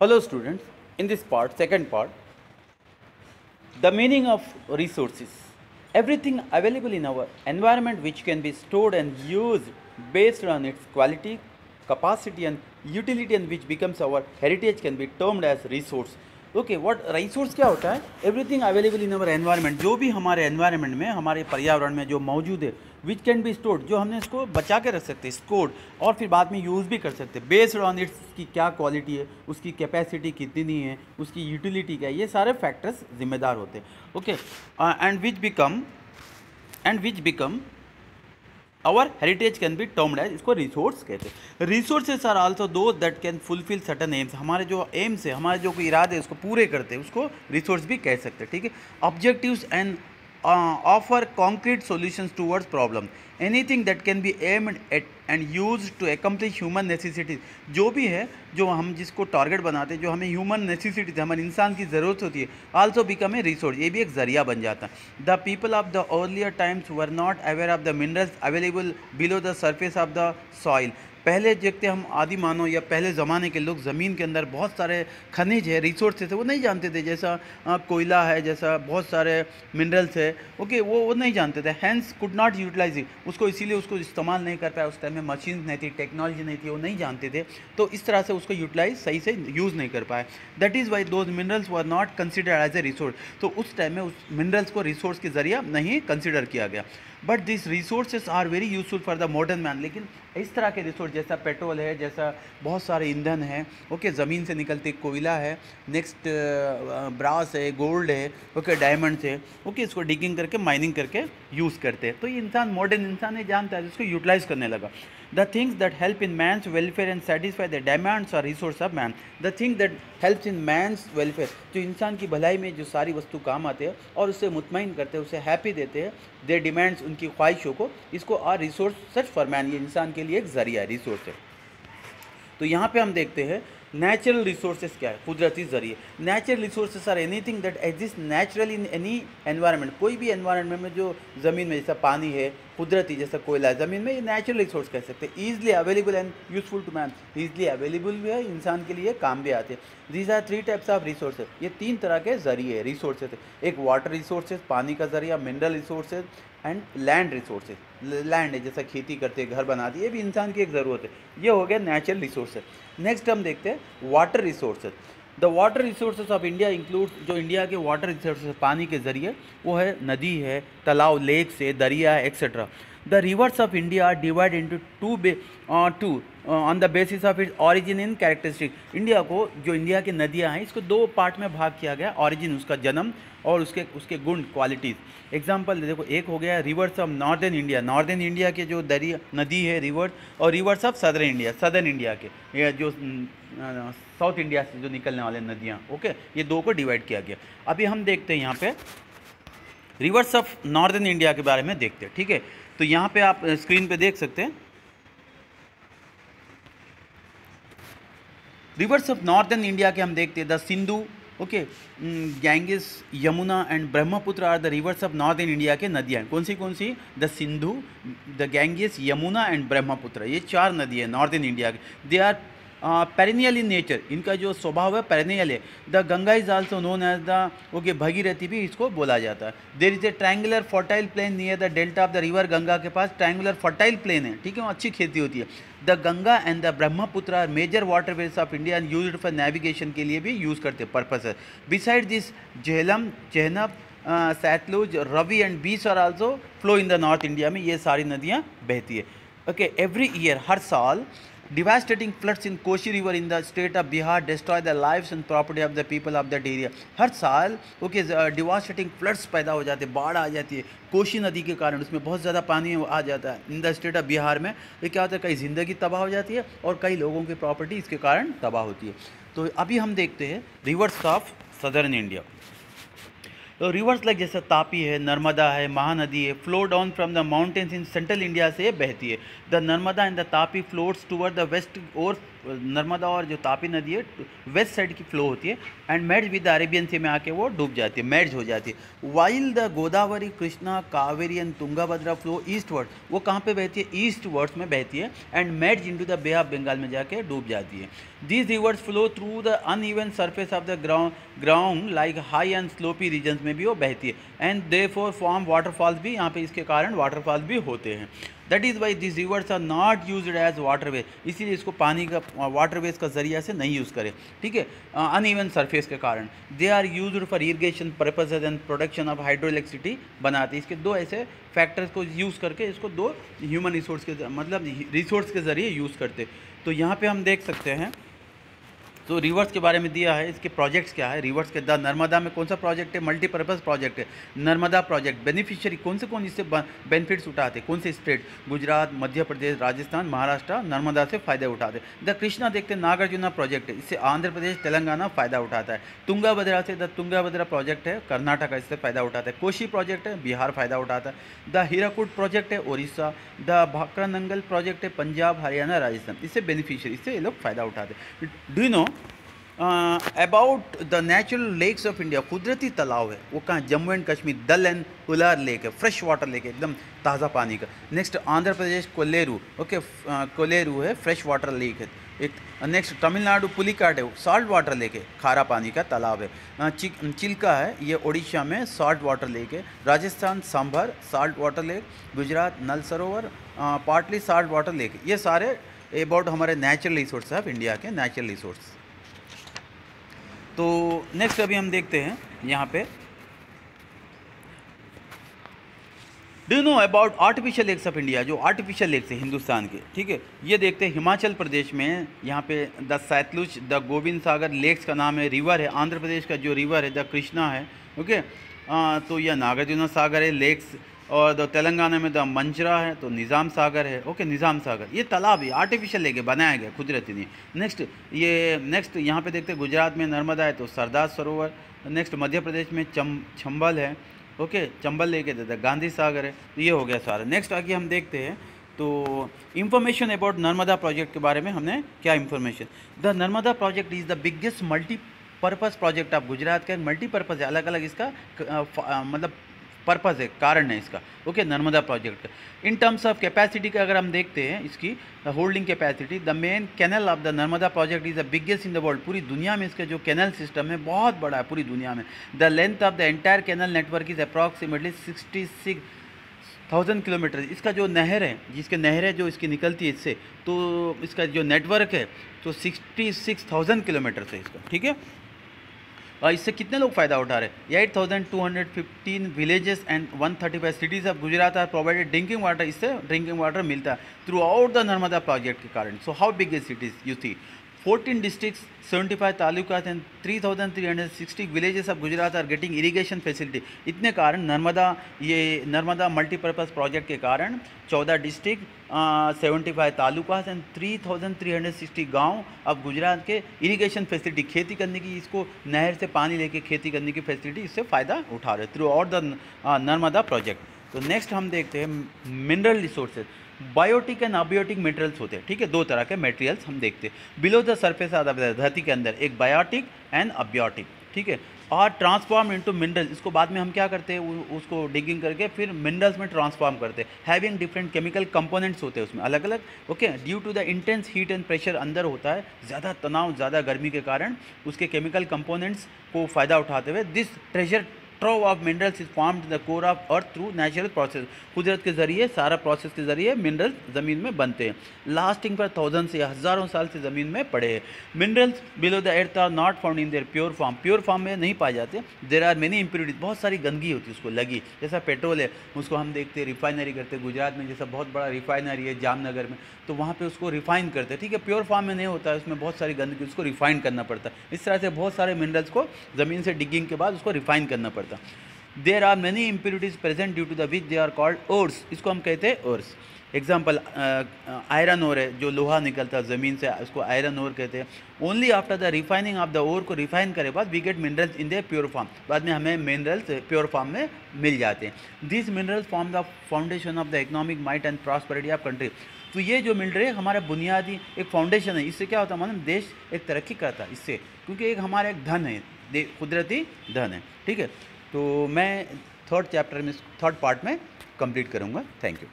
Hello students, in this part, second part, the meaning of resources. Everything available in our environment which can be stored and used based on its quality, capacity and utility and which becomes our heritage can be termed as resource. Okay what resource क्या होता है? Everything available in our environment, जो भी हमारे environment में, हमारे पर्यावरण में जो मौजूद है, विच कैन बी स्टोर्ड, जो हमने इसको बचा के रख सकते हैं, स्टोर्ड, और फिर बाद में यूज़ भी कर सकते हैं बेस्ड ऑन इट्स की क्या क्वालिटी है, उसकी कैपेसिटी कितनी है, उसकी यूटिलिटी क्या है, ये सारे फैक्टर्स जिम्मेदार होते हैं. Okay and which become our heritage can be termed as, इसको रिसोर्स कहते हैं. रिसोर्सेज आर आल्सो दो that can fulfil certain AIIMS, हमारे जो एम्स है, हमारे जो कोई इरादे है उसको पूरे करते हैं, उसको रिसोर्स भी कह सकते हैं. ठीक है. Objectives and offer concrete solutions towards problem, anything that can be aimed at and use to accomplish human necessities, जो भी है, जो हम जिसको टारगेट बनाते हैं, जो हमें ह्यूमन नेसेसिटीज, हमारे इंसान की ज़रूरत होती है, आल्सो बिकम ए रिसोर्स, ये भी एक ज़रिया बन जाता है. The people of the earlier times were not aware of the minerals available below the surface of the soil. पहले देखते हम आदि मानव या पहले ज़माने के लोग ज़मीन के अंदर बहुत सारे खनिज है, रिसोर्सेज है, वो नहीं जानते थे. जैसा कोयला है, जैसा बहुत सारे मिनरल्स है, ओके, वो नहीं जानते थे. Hence could not utilize it, उसको इसीलिए उसको इस्तेमाल नहीं कर पाया. उस टाइम में मशीन नहीं थी, टेक्नोलॉजी नहीं थी, वो नहीं जानते थे, तो इस तरह से उसको यूटिलाइज सही से यूज़ नहीं कर पाए. That is why those minerals were not considered as a resource. तो उस टाइम में उस मिनरल्स को रिसोर्स के ज़रिए नहीं कंसिडर किया गया. But this resources are very useful for the modern man. लेकिन इस तरह के रिसोर्स जैसा पेट्रोल है, जैसा बहुत सारे ईंधन है, ओके, ज़मीन से निकलते कोयला है, नेक्स्ट ब्रास है, गोल्ड है, ओके, डायमंड्स है, ओके, इसको डिगिंग करके माइनिंग करके यूज़ करते हैं. तो ये इंसान, मॉडर्न इंसान ये जानता है, इसको यूटिलाइज करने लगा. The things that help in man's welfare and satisfy the demands और resource of man. The thing that helps in man's welfare, जो इंसान की भलाई में जो सारी वस्तु काम आते हैं और उससे मुतमईन करते हैं, उसे हैप्पी देते हैं, देयर डिमांड्स, उनकी ख्वाहिशों को, इसको are resource such for man, ये इंसान के लिए एक ज़रिया है, रिसोर्स है. तो यहाँ पे हम देखते हैं नेचुरल रिसोर्सेज क्या है, कुदरती ज़रिए. Natural resources are anything that exist natural in any environment. कोई भी एनवायरनमेंट में जो ज़मीन में, जैसा पानी है, कुदरती, जैसा कोयला है ज़मीन में, ये नेचुरल रिसोर्स कह सकते हैं. Easily available and useful to man, easily available भी है, इंसान के लिए काम भी आते हैं. These are 3 types of resources, ये 3 तरह के ज़रिए रिसोर्सेज है. एक वाटर रिसोर्सेज, पानी का ज़रिया, mineral resources and land resources. Land है, जैसा खेती करते, घर बनाती, ये भी इंसान की एक ज़रूरत है. ये हो गया नेचुरल रिसोर्सेज. नेक्स्ट हम देखते हैं water resources. The water resources of India include, जो इंडिया के वाटर रिसोर्सेज पानी के ज़रिए, वो है नदी है, तालाब, लेक से, दरिया है, etcetera. The rivers of India are divide into two on the basis of its origin in characteristic. India को, जो इंडिया की नदियाँ हैं, इसको 2 पार्ट में भाग किया गया. ऑरिजिन, उसका जन्म, और उसके गुण, क्वालिटीज़. एग्जाम्पल देखो, एक हो गया reverse of northern India. Northern India के जो दरिया, नदी है, रिवर्स, और रिवर्स ऑफ सदर्न इंडिया के, ये जो साउथ इंडिया से जो निकलने वाले नदियाँ, ओके, ये 2 को डिवाइड किया गया. अभी हम देखते हैं यहाँ पे रिवर्स ऑफ नॉर्दर्न इंडिया के बारे में देखते हैं. ठीक है. तो यहाँ पे आप स्क्रीन पे देख सकते हैं रिवर्स ऑफ नॉर्दर्न इंडिया के. हम देखते हैं the Sindhu, okay, Ganges, Yamuna and Brahmaputra are the rivers of northern India के नदियाँ. कौन सी? The Sindhu, the Ganges, Yamuna and Brahmaputra, ये 4 नदी है नॉर्दर्न इंडिया के. They are perennial in nature, इनका जो स्वभाव है पेरिनियल है. The Ganga is also known as the, okay, Bhagirathi भी इसको बोला जाता है. There is a triangular fertile plain near the delta of the river Ganga के पास ट्रायंगुलर फर्टाइल प्लेन है. ठीक है, वहाँ अच्छी खेती होती है. The Ganga and the Brahmaputra are major waterways of India and used for navigation के लिए भी यूज़ करते हैं, पर्पस है. Besides this Jhelum, Chenab, Sutlej, Ravi and Beas are also flow in the north India में, ये सारी नदियाँ बहती है. ओके, एवरी ईयर, हर साल, devastating floods in Koshi river in the state of Bihar destroy the lives and property of the people of that area. हर साल, okay, devastating floods पैदा हो जाते हैं, बाढ़ आ जाती है कोशी नदी के कारण, उसमें बहुत ज़्यादा पानी आ जाता है in the state of Bihar में. ये क्या होता है, कई ज़िंदगी तबाह हो जाती है और कई लोगों की प्रॉपर्टी इसके कारण तबाह होती है. तो अभी हम देखते हैं रिवर्स ऑफ सदर्न इंडिया. तो रिवर्स लाइक जैसे तापी है, नर्मदा है, महानदी है, flow down from the mountains in central India से ये बहती है। The Narmada and the Tapi flowts toward the west, और नर्मदा और जो तापी नदी है वेस्ट साइड की फ्लो होती है एंड मेर्ज विद द अरेबियन सी में आके वो डूब जाती है, मेर्ज हो जाती है। While the Godavari, Krishna, Kaveri and Tungabhadra flow eastward, वो कहाँ पे बहती है? ईस्ट वर्ड्स में बहती है and merge into the bay of Bengal में जाके डूब जाती है। These rivers flow through the uneven surface of the ground like high and slopy regions में भी वो बहती है एंड देयरफॉर फॉर्म वाटरफॉल्स भी, यहाँ पे इसके कारण वाटरफॉल्स भी होते हैं। That is why this rivers are not used as waterway, इसीलिए इसको पानी का वाटरवेज का जरिया से नहीं यूज़ करें, ठीक है, अनइवन सरफेस के कारण। They are used for irrigation purposes and production of hydro electricity बनाती है। इसके दो ऐसे फैक्टर्स को यूज़ करके इसको दो ह्यूमन रिसोर्स के मतलब रिसोर्स के ज़रिए यूज़ करते। तो यहाँ पे हम देख सकते हैं तो रिवर्स के बारे में दिया है, इसके प्रोजेक्ट्स क्या है। रिवर्स के द नर्मदा में कौन सा प्रोजेक्ट है? मल्टीपर्पज़ प्रोजेक्ट है नर्मदा प्रोजेक्ट। बेनिफिशियरी कौन इससे बेनिफिट्स उठाते? कौन से स्टेट? गुजरात, मध्य प्रदेश, राजस्थान, महाराष्ट्र नर्मदा से फ़ायदे उठाते। द कृष्णा देखते हैं नागार्जुना प्रोजेक्ट है, इससे आंध्र प्रदेश, तेलंगाना फ़ायदा उठाता है। तुंगाभद्रा से द तुंगाभद्रा प्रोजेक्ट है कर्नाटक, इससे फ़ायदा उठाता है। कोशी प्रोजेक्ट है बिहार फ़ायदा उठाता है। द हीराकुड प्रोजेक्ट है उड़ीसा। द भाखरानंगल प्रोजेक्ट है पंजाब, हरियाणा, राजस्थान, इससे बेनिफिशियरी, इससे ये लोग फ़ायदा उठाते हैं। Do you know about the natural lakes of India? कुदरती तालाब है वो कहाँ? जम्मू एंड कश्मीर, दल एंड उलार लेक है, फ्रेश वाटर लेक है, एकदम ताज़ा पानी का। नेक्स्ट आंध्र प्रदेश कोलेरू, ओके, कोलेरू है, फ्रेश वाटर लेक है एक। नेक्स्ट तमिलनाडु पुलिकाट है, सॉल्ट वाटर लेक है, खारा पानी का तालाब है। चिल्का है, ये उड़ीसा में सॉल्ट वाटर लेक है। Rajasthan Sambhar salt water lake. Gujarat Nal Sarovar, Patli salt water lake. ये सारे अबाउट हमारे नेचुरल रिसोर्स ऑफ इंडिया के नेचुरल रिसोर्स। तो नेक्स्ट अभी हम देखते हैं यहाँ पे, do know about artificial lakes of India? जो आर्टिफिशियल लेक्स है हिंदुस्तान के, ठीक है, ये देखते हैं हिमाचल प्रदेश में। यहाँ पे the Sutlej, the Gobind Sagar lakes का नाम है, रिवर है। आंध्र प्रदेश का जो रिवर है द कृष्णा है, ओके। तो यह नागार्जुना सागर है लेक्स, और तेलंगाना में द मंजरा है, तो निज़ाम सागर है, ओके, निज़ाम सागर। ये तालाब है आर्टिफिशियल लेक है, बनाया गया कुदरती नहीं। नेक्स्ट यहाँ पे देखते हैं गुजरात में नर्मदा है तो सरदार सरोवर। नेक्स्ट मध्य प्रदेश में चंबल है, ओके, चंबल लेक है, तो गांधी सागर है। तो ये हो गया सारा। नेक्स्ट आगे हम देखते हैं तो इन्फॉर्मेशन अबाउट नर्मदा प्रोजेक्ट के बारे में हमने क्या information. The Narmada project is the biggest multipurpose project of Gujarat का। मल्टीपर्पज़ है, अलग अलग इसका मतलब पर्पज़ है, कारण है इसका, ओके, नर्मदा प्रोजेक्ट का। इन टर्म्स ऑफ कैपेसिटी का अगर हम देखते हैं इसकी holding capacity, the main canal of the Narmada project is the biggest in the world. पूरी दुनिया में इसका जो कैनल सिस्टम है बहुत बड़ा है पूरी दुनिया में। The length of the entire canal network is approximately 66,000 kilometre. इसका जो नहर है, जिसके नहर है जो इसकी निकलती है इससे, तो इसका जो नेटवर्क है तो 66,000 किलोमीटर से इसका, ठीक है। और इससे कितने लोग फ़ायदा उठा रहे हैं? 8,215 villages and 135 cities of Gujarat are provided drinking water. इससे ड्रिंकिंग वाटर मिलता है throughout the Narmada project के कारण। So how big is cities you see? 14 districts, 75 तालुकात and 3,360 villages of Gujarat are getting irrigation facility. इतने कारण नर्मदा मल्टीपर्पज़ प्रोजेक्ट के कारण 14 डिस्ट्रिक्ट, 75 तालुकात एंड 3,360 गांव अब गुजरात के इरीगेशन फैसिलिटी, खेती करने की, इसको नहर से पानी लेके खेती करने की फैसिलिटी, इससे फ़ायदा उठा रहे throughout the Narmada project. तो नेक्स्ट हम देखते हैं mineral resources. Biotic and abiotic materials होते हैं, ठीक है, दो तरह के मटेरियल्स हम देखते हैं below the surface of the धरती के अंदर, एक बायोटिक एंड अबायोटिक, ठीक है, और ट्रांसफॉर्म इनटू मिनरल। इसको बाद में हम क्या करते हैं, उसको डिगिंग करके फिर मिनरल्स में ट्रांसफॉर्म करते हैं। हैविंग डिफरेंट केमिकल कंपोनेंट्स होते हैं उसमें अलग अलग, okay. Due to the intense heat and pressure अंदर होता है, ज़्यादा तनाव, ज़्यादा गर्मी के कारण उसके केमिकल कंपोनेंट्स को फ़ायदा उठाते हुए this treasure trove of minerals is formed the core of earth through natural process. कुदरत के ज़रिए, सारा प्रोसेस के ज़रिए मिनरल ज़मीन में बनते हैं, लास्टिंग फॉर थाउजेंड्स या हज़ारों साल से ज़मीन में पड़े हैं। Minerals below the earth are not found in their pure form. Pure form में नहीं पाए जाते। देर आर मेनी इम्प्योरिटीज, बहुत सारी गंदगी होती है उसको लगी। जैसा पेट्रोल है, उसको हम देखते हैं रिफाइनरी करते हैं गुजरात में, जैसा बहुत बड़ा रिफाइनरी है जामनगर में, तो वहाँ पे उसको रिफाइन करते हैं, ठीक है। प्योर फॉर्म में नहीं होता है, उसमें बहुत सारी गंदगी, उसको रिफाइन करना पड़ता है। इस तरह से बहुत सारे मिनरल्स को ज़मीन से डिगिंग के बाद उसको रिफाइन करना पड़ता है। There are many impurities present due to the which they are called ores. इसको हम कहते हैं ओर्स। एग्जाम्पल आयरन ओर है, जो लोहा निकलता है ज़मीन से, उसको आयरन ओर कहते हैं। Only after the refining of the ore को रिफाइन करे बाद we get minerals in the pure form, बाद में हमें मिनरल्स प्योर फॉर्म में मिल जाते हैं। This minerals form the foundation of the economic might and prosperity of country. तो ये जो मिनरल है हमारा बुनियादी एक फाउंडेशन है, इससे क्या होता है मालूम, देश एक तरक्की करता है इससे, क्योंकि एक हमारा एक धन है, कुदरती धन है। ठीक है, तो मैं थर्ड चैप्टर में, थर्ड पार्ट में कंप्लीट करूँगा। Thank you.